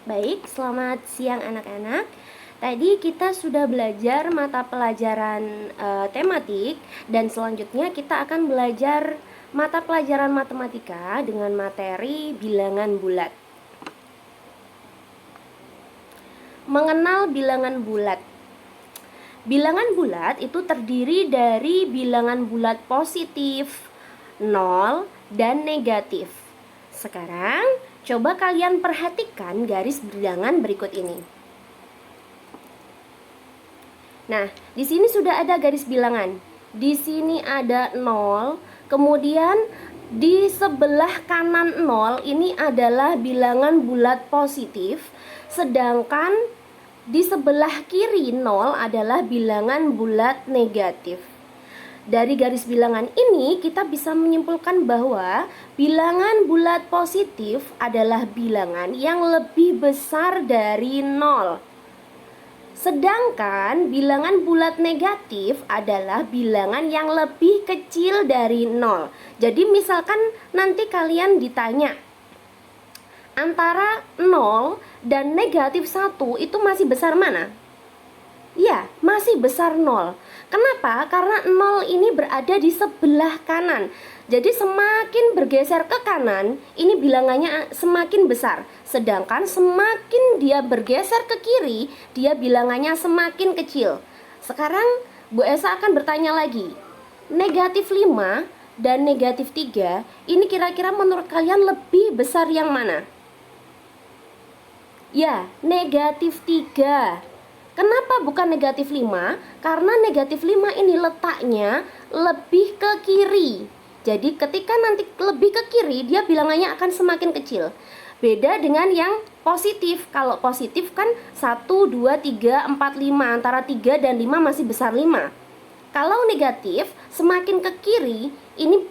Baik, selamat siang anak-anak. Tadi kita sudah belajar mata pelajaran tematik dan selanjutnya kita akan belajar mata pelajaran matematika dengan materi bilangan bulat. Mengenal bilangan bulat. Bilangan bulat itu terdiri dari bilangan bulat positif, 0, dan negatif. Sekarang, coba kalian perhatikan garis bilangan berikut ini. Nah, di sini sudah ada garis bilangan. Di sini ada 0, kemudian di sebelah kanan 0 ini adalah bilangan bulat positif, sedangkan di sebelah kiri 0 adalah bilangan bulat negatif. Dari garis bilangan ini kita bisa menyimpulkan bahwa bilangan bulat positif adalah bilangan yang lebih besar dari 0. Sedangkan bilangan bulat negatif adalah bilangan yang lebih kecil dari 0. Jadi misalkan nanti kalian ditanya antara 0 dan negatif 1 itu masih besar mana? Ya, masih besar 0. Kenapa? Karena 0 ini berada di sebelah kanan. Jadi semakin bergeser ke kanan, ini bilangannya semakin besar. Sedangkan semakin dia bergeser ke kiri, dia bilangannya semakin kecil. Sekarang Bu Esa akan bertanya lagi. Negatif 5 dan negatif 3, ini kira-kira menurut kalian lebih besar yang mana? Ya, negatif 3. Kenapa bukan negatif 5? Karena negatif 5 ini letaknya lebih ke kiri. Jadi ketika nanti lebih ke kiri, dia bilangannya akan semakin kecil. Beda dengan yang positif. Kalau positif kan 1, 2, 3, 4, 5. Antara 3 dan 5 masih besar 5. Kalau negatif, semakin ke kiri, ini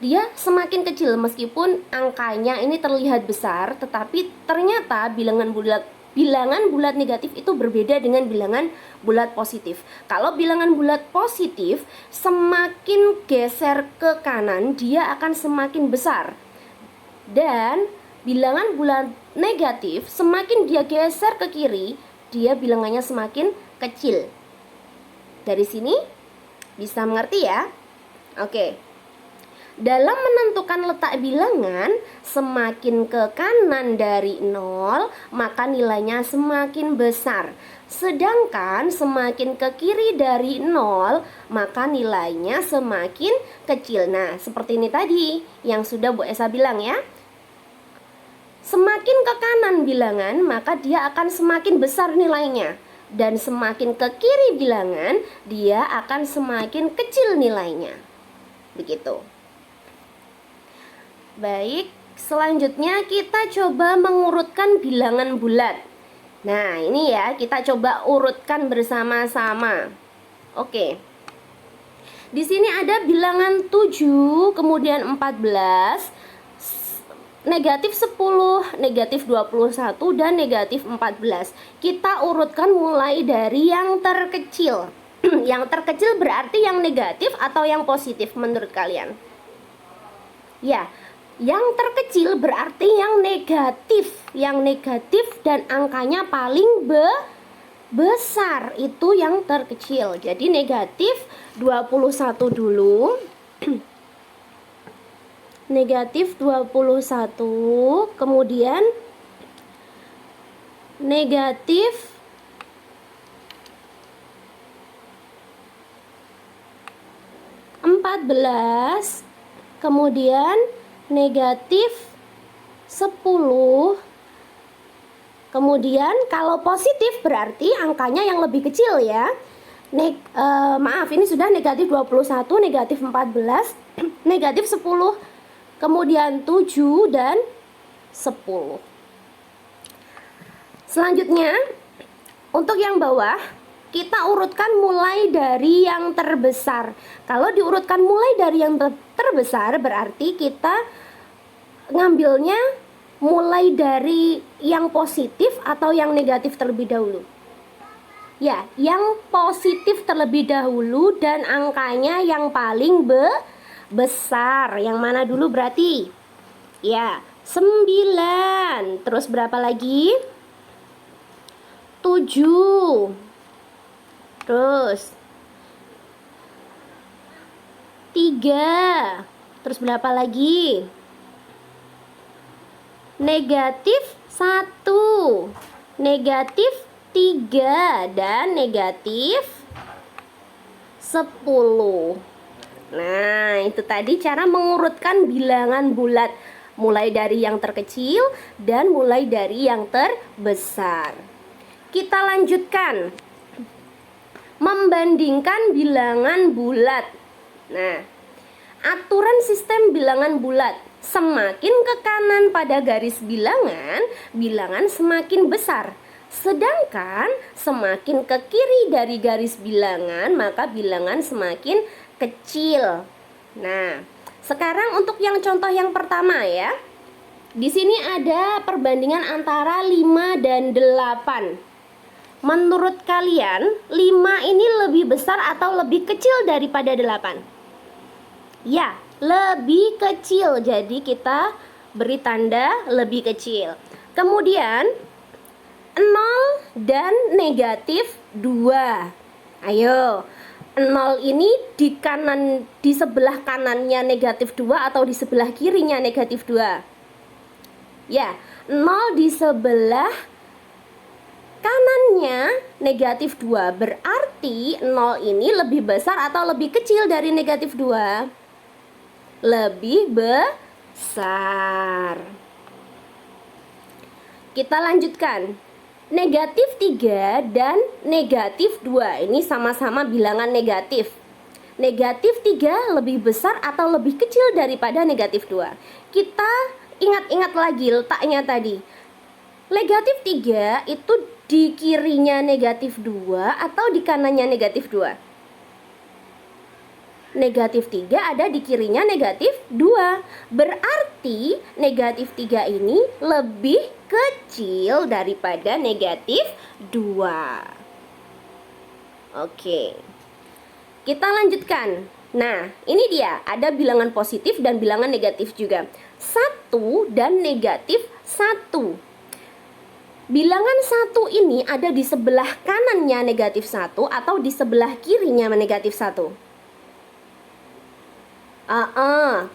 dia semakin kecil meskipun angkanya ini terlihat besar, tetapi ternyata bilangan bulat negatif itu berbeda dengan bilangan bulat positif. Kalau bilangan bulat positif semakin geser ke kanan, dia akan semakin besar. Dan bilangan bulat negatif semakin dia geser ke kiri, dia bilangannya semakin kecil. Dari sini bisa mengerti ya? Oke. Dalam menentukan letak bilangan, semakin ke kanan dari 0, maka nilainya semakin besar. Sedangkan semakin ke kiri dari 0, maka nilainya semakin kecil. Nah, seperti ini tadi yang sudah Bu Esa bilang ya. Semakin ke kanan bilangan, maka dia akan semakin besar nilainya. Dan semakin ke kiri bilangan, dia akan semakin kecil nilainya. Begitu. Baik, selanjutnya kita coba mengurutkan bilangan bulat. Nah, ini ya, kita coba urutkan bersama-sama. Oke. Di sini ada bilangan 7, kemudian 14, negatif 10, negatif 21, dan negatif 14. Kita urutkan mulai dari yang terkecil. Yang terkecil berarti yang negatif atau yang positif menurut kalian? Ya, yang terkecil berarti yang negatif. Yang negatif dan angkanya paling besar itu yang terkecil. Jadi negatif 21 dulu. Negatif 21, kemudian negatif 14, kemudian negatif 10. Kemudian kalau positif berarti angkanya yang lebih kecil ya. Maaf, ini sudah negatif 21, negatif 14, negatif 10, kemudian 7 dan 10. Selanjutnya, untuk yang bawah kita urutkan mulai dari yang terbesar. Kalau diurutkan mulai dari yang terbesar berarti kita ngambilnya mulai dari yang positif atau yang negatif terlebih dahulu. Ya, yang positif terlebih dahulu dan angkanya yang paling besar. Yang mana dulu berarti? Ya, 9. Terus berapa lagi? 7. Terus 3. Terus berapa lagi? Negatif 1, negatif 3, dan negatif 10. Nah, itu tadi cara mengurutkan bilangan bulat, mulai dari yang terkecil dan mulai dari yang terbesar. Kita lanjutkan membandingkan bilangan bulat. Nah, aturan sistem bilangan bulat, semakin ke kanan pada garis bilangan, bilangan semakin besar. Sedangkan semakin ke kiri dari garis bilangan, maka bilangan semakin kecil. Nah, sekarang untuk yang contoh yang pertama ya. Di sini ada perbandingan antara 5 dan 8. Menurut kalian, 5 ini lebih besar atau lebih kecil daripada 8? Ya, lebih kecil. Jadi kita beri tanda lebih kecil. Kemudian 0 dan negatif 2. Ayo, 0 ini di sebelah kanannya negatif 2 atau di sebelah kirinya negatif 2? Ya, 0 di sebelah kanannya negatif 2. Berarti 0 ini lebih besar atau lebih kecil dari negatif 2? Lebih besar. Kita lanjutkan. Negatif 3 dan negatif 2 ini sama-sama bilangan negatif. Negatif 3 lebih besar atau lebih kecil daripada negatif 2? Kita ingat-ingat lagi letaknya tadi. Negatif 3 itu di kirinya negatif 2 atau di kanannya negatif 2? Negatif 3 ada di kirinya negatif 2. Berarti negatif 3 ini lebih kecil daripada negatif 2. Oke, kita lanjutkan. Nah, ini dia, ada bilangan positif dan bilangan negatif juga. 1 dan negatif 1. Bilangan 1 ini ada di sebelah kanannya negatif 1 atau di sebelah kirinya negatif 1?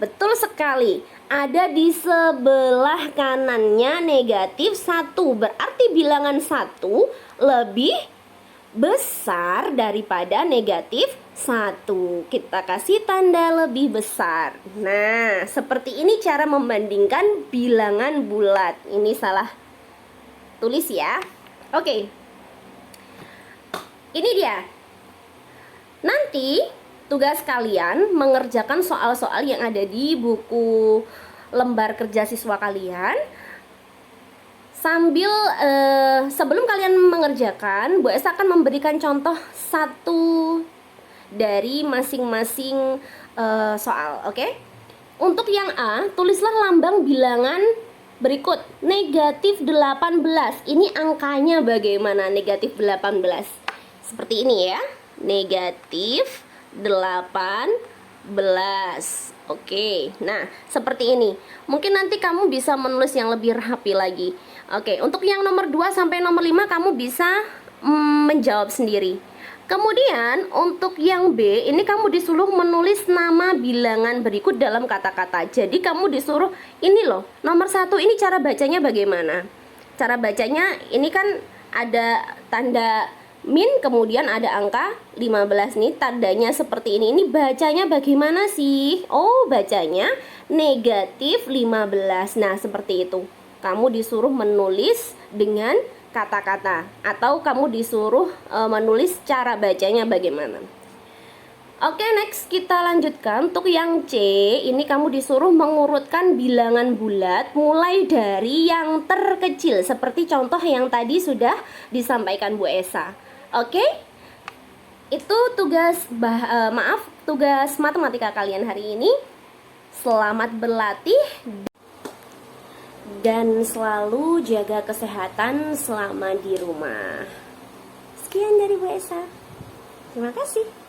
Betul sekali. Ada di sebelah kanannya negatif 1. Berarti bilangan 1 lebih besar daripada negatif 1. Kita kasih tanda lebih besar. Nah, seperti ini cara membandingkan bilangan bulat. Ini salah tulis ya. Oke. Ini dia. Nanti tugas kalian mengerjakan soal-soal yang ada di buku lembar kerja siswa kalian. Sambil sebelum kalian mengerjakan, Bu Esa akan memberikan contoh satu dari masing-masing soal, oke? Untuk yang A, tulislah lambang bilangan berikut. Negatif 18. Ini angkanya bagaimana negatif 18? Seperti ini ya. Negatif 18. Oke, nah seperti ini. Mungkin nanti kamu bisa menulis yang lebih rapi lagi. Oke, untuk yang nomor 2 sampai nomor 5 kamu bisa menjawab sendiri. Kemudian untuk yang B, ini kamu disuruh menulis nama bilangan berikut dalam kata-kata. Jadi kamu disuruh, ini loh, nomor 1 ini cara bacanya bagaimana? Cara bacanya ini kan ada tanda min, kemudian ada angka 15 nih, tandanya seperti ini. Ini bacanya bagaimana sih? Oh, bacanya negatif 15. Nah, seperti itu. Kamu disuruh menulis dengan kata-kata, atau kamu disuruh menulis cara bacanya bagaimana. Oke, next kita lanjutkan. Untuk yang C, ini kamu disuruh mengurutkan bilangan bulat mulai dari yang terkecil, seperti contoh yang tadi sudah disampaikan Bu Esa. Oke, itu tugas tugas matematika kalian hari ini. Selamat berlatih dan selalu jaga kesehatan selama di rumah. Sekian dari Bu Esa. Terima kasih.